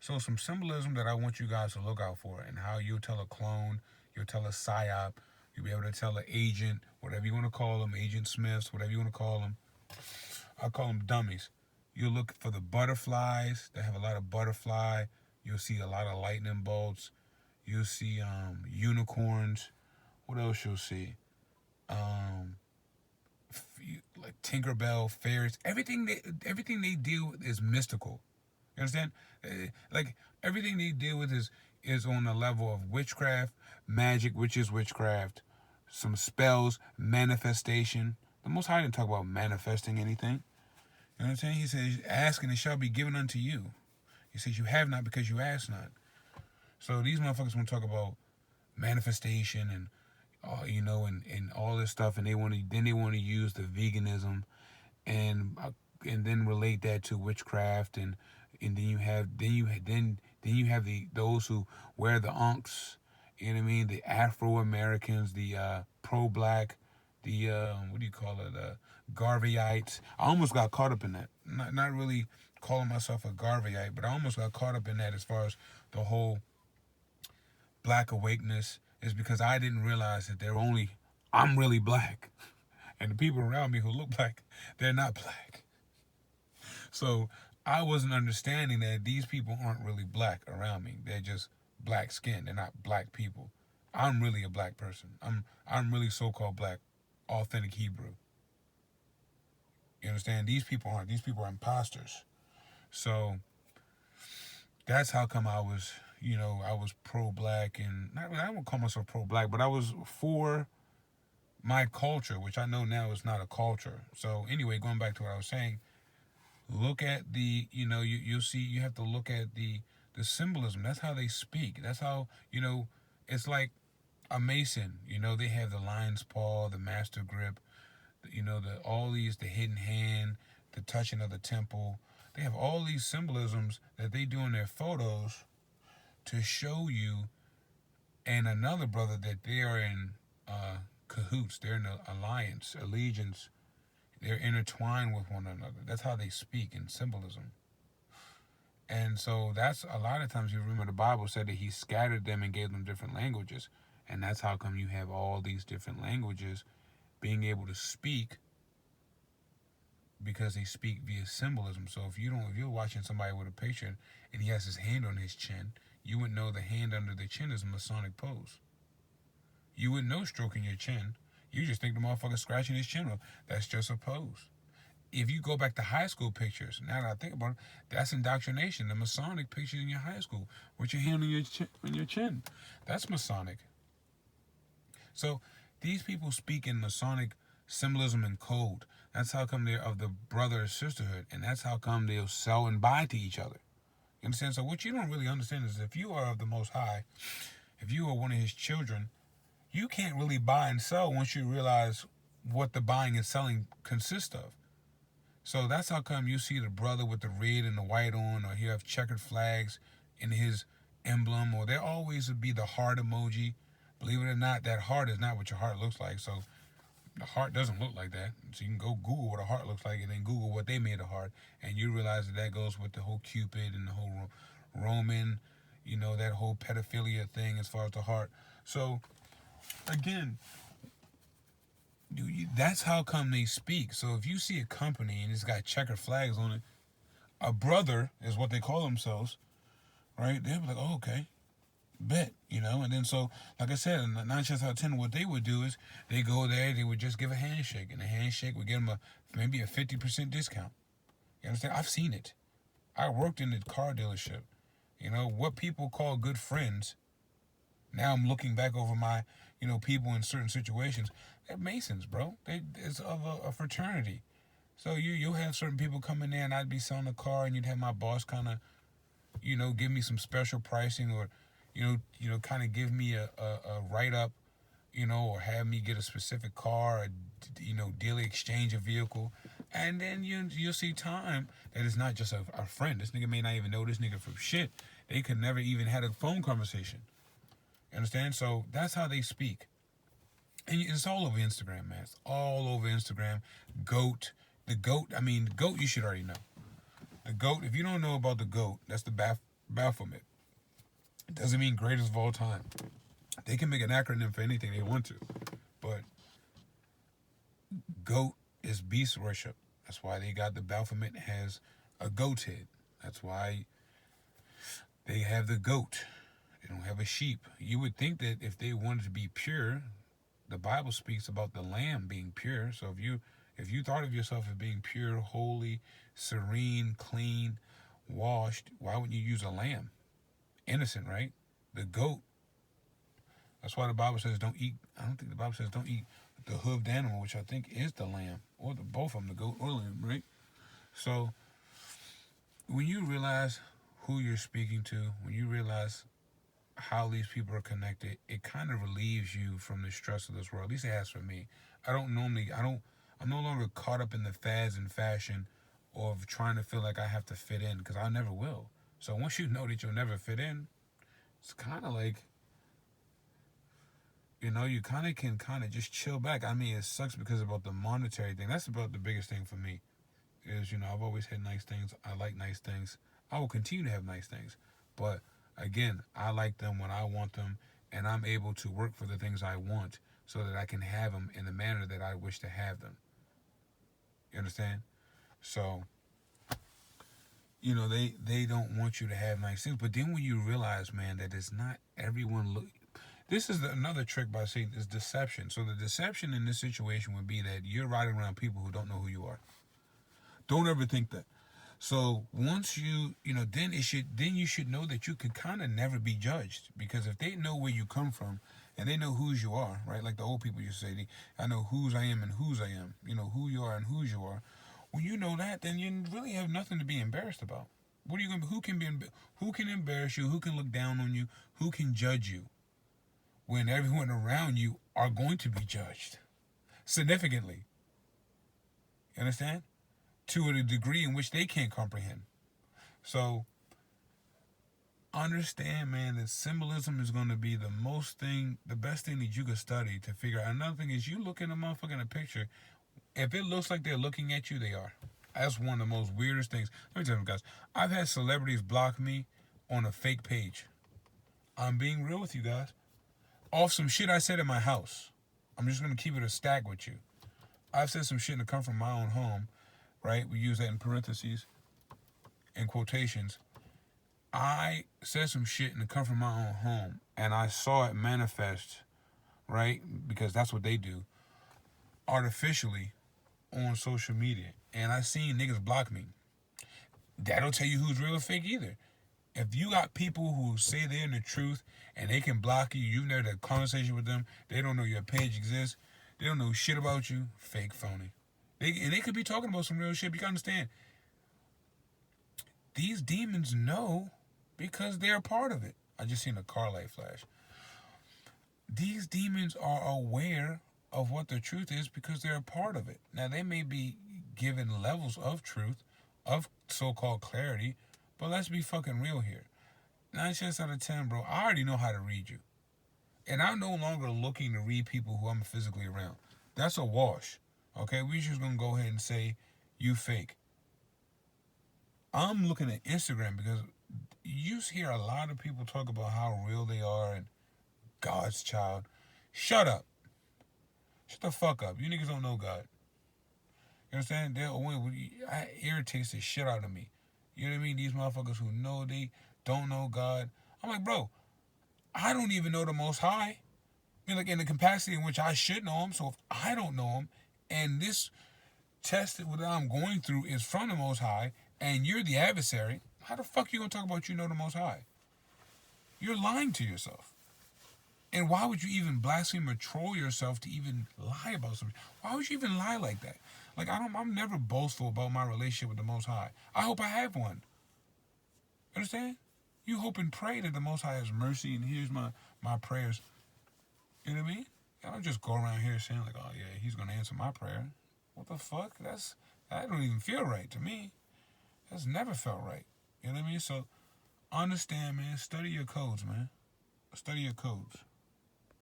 So some symbolism that I want you guys to look out for, and how you'll tell a clone, you'll tell a psyop, you'll be able to tell an agent, whatever you want to call them, Agent Smiths, whatever you want to call them. I call them dummies. You'll look for the butterflies. They have a lot of butterfly. You'll see a lot of lightning bolts. You'll see unicorns. What else you'll see? Um, like Tinkerbell, fairies. Everything they deal with is mystical. You understand? Like everything they deal with is on the level of witchcraft, magic, which is witchcraft, some spells, manifestation. The Most High didn't talk about manifesting anything. You know what I'm saying? He says, "Ask and it shall be given unto you." He says, "You have not because you ask not." So these motherfuckers want to talk about manifestation and and all this stuff, and they want to use the veganism and and then relate that to witchcraft, and then you have the those who wear the unks, you know what I mean, the Afro Americans, the pro black, the what do you call it, Garveyites. I almost got caught up in that. Not really calling myself a Garveyite, but I almost got caught up in that as far as the whole black awakeness, is because I didn't realize that I'm really black, and the people around me who look black, they're not black. So I wasn't understanding that these people aren't really black around me. They're just black skinned. They're not black people. I'm really a black person. I'm really so-called black, authentic Hebrew. You understand? These people aren't. These people are imposters. So that's how come I was pro-black, and not really, I won't call myself pro-black, but I was for my culture, which I know now is not a culture. So anyway, going back to what I was saying, look at you'll see, you have to look at the symbolism. That's how they speak. That's how, it's like a mason. They have the lion's paw, the master grip, the hidden hand, the touching of the temple. They have all these symbolisms that they do in their photos to show you and another brother that they are in cahoots. They're in an alliance, allegiance. They're intertwined with one another. That's how they speak in symbolism. And so that's a lot of times, you remember the Bible said that he scattered them and gave them different languages. And that's how come you have all these different languages being able to speak, because they speak via symbolism. So if you're watching somebody with a picture and he has his hand on his chin, you would know the hand under the chin is a Masonic pose. You wouldn't know stroking your chin. You just think the motherfucker scratching his chin off. That's just a pose. If you go back to high school pictures, now that I think about it, that's indoctrination. The Masonic pictures in your high school with your hand on your chin, that's Masonic. So these people speak in Masonic symbolism and code. That's how come they're of the brother or sisterhood, and that's how come they'll sell and buy to each other. You understand? So what you don't really understand is, if you are of the Most High, if you are one of His children, you can't really buy and sell once you realize what the buying and selling consists of. So that's how come you see the brother with the red and the white on, or he have checkered flags in his emblem, or there always would be the heart emoji. Believe it or not, that heart is not what your heart looks like. So the heart doesn't look like that. So you can go Google what a heart looks like, and then Google what they made a heart, and you realize that goes with the whole Cupid and the whole Roman, that whole pedophilia thing as far as the heart. So again, that's how come they speak. So if you see a company and it's got checkered flags on it, a brother is what they call themselves, right? They'll be like, oh, okay, bet, And then so, like I said, 9 times out of 10, what they would do is they go there, they would just give a handshake, and the handshake would give them maybe a 50% discount. You understand? I've seen it. I worked in the car dealership. What people call good friends. Now I'm looking back over my, people in certain situations. They're Masons, bro. It's of a fraternity. So you'll have certain people come in there, and I'd be selling a car, and you'd have my boss kind of, give me some special pricing, or, kind of give me a write up, or have me get a specific car, or, daily exchange a vehicle. And then you'll see time that it's not just a friend. This nigga may not even know this nigga from shit. They could never even had a phone conversation. You understand? So that's how they speak. And it's all over Instagram, man. It's all over Instagram. Goat. The goat, goat you should already know. The goat, if you don't know about the goat, that's the Baphomet. It doesn't mean greatest of all time. They can make an acronym for anything they want to. But goat is beast worship. That's why they got the Baphomet has a goat head. That's why they have the goat. They don't have a sheep. You would think that if they wanted to be pure, the Bible speaks about the lamb being pure. So if you thought of yourself as being pure, holy, serene, clean, washed, why wouldn't you use a lamb? Innocent, right? The goat. That's why the Bible says don't eat. I don't think the Bible says don't eat the hoofed animal, which I think is the lamb, or both of them, the goat or lamb, right? So when you realize who you're speaking to, when you realize how these people are connected, it kind of relieves you from the stress of this world. At least it has for me. I'm no longer caught up in the fads and fashion of trying to feel like I have to fit in, because I never will. So once you know that you'll never fit in, it's kind of like, you kind of can just chill back. I mean, it sucks because about the monetary thing. That's about the biggest thing for me. Is, I've always had nice things. I like nice things. I will continue to have nice things. But again, I like them when I want them, and I'm able to work for the things I want so that I can have them in the manner that I wish to have them. You understand? So, they don't want you to have nice things. But then when you realize, man, that it's not everyone this is another trick by Satan, is deception. So the deception in this situation would be that you're riding around people who don't know who you are. Don't ever think that. So once then you should know that you could kind of never be judged, because if they know where you come from and they know whose you are, right? Like the old people used to say, I know whose I am and whose I am. Who you are and whose you are. When you know that, then you really have nothing to be embarrassed about. What are you going to? Who can embarrass you? Who can look down on you? Who can judge you? When everyone around you are going to be judged significantly. You understand? To a degree in which they can't comprehend. So understand, man, that symbolism is going to be the best thing that you could study to figure out. Another thing is, you look at a motherfucker in a picture, if it looks like they're looking at you, they are. That's one of the most weirdest things. Let me tell you guys, I've had celebrities block me on a fake page. I'm being real with you guys. Off some shit I said in my house. I'm just going to keep it a stack with you. I've said some shit to come from my own home, right? We use that in parentheses, in quotations. I said some shit and it come from my own home, and I saw it manifest, right? Because that's what they do, artificially on social media. And I seen niggas block me. That'll tell you who's real or fake either. If you got people who say they're in the truth and they can block you, you've never had a conversation with them, they don't know your page exists, they don't know shit about you, fake, phony. They could be talking about some real shit, but you can understand. These demons know because they're a part of it. I just seen a car light flash. These demons are aware of what the truth is because they're a part of it. Now, they may be given levels of truth, of so-called clarity, but let's be fucking real here. 9 chances out of 10, bro, I already know how to read you. And I'm no longer looking to read people who I'm physically around. That's a wash. Okay? We're just going to go ahead and say, you fake. I'm looking at Instagram because you hear a lot of people talk about how real they are and God's child. Shut up. Shut the fuck up. You niggas don't know God. You understand? It irritates the shit out of me. You know what I mean? These motherfuckers who know they don't know God. I'm like, bro, I don't even know the Most High. I mean, like, in the capacity in which I should know him. So if I don't know him, and this test that I'm going through is from the Most High, and you're the adversary, how the fuck you gonna talk about you know the Most High? You're lying to yourself. And why would you even blaspheme or troll yourself to even lie about something? Why would you even lie like that? Like, I'm never boastful about my relationship with the Most High. I hope I have one. Understand? You hope and pray that the Most High has mercy and hears my prayers. You know what I mean? I don't just go around here saying like, oh yeah, he's going to answer my prayer. What the fuck? That don't even feel right to me. That's never felt right. You know what I mean? So understand, man. Study your codes, man. Study your codes.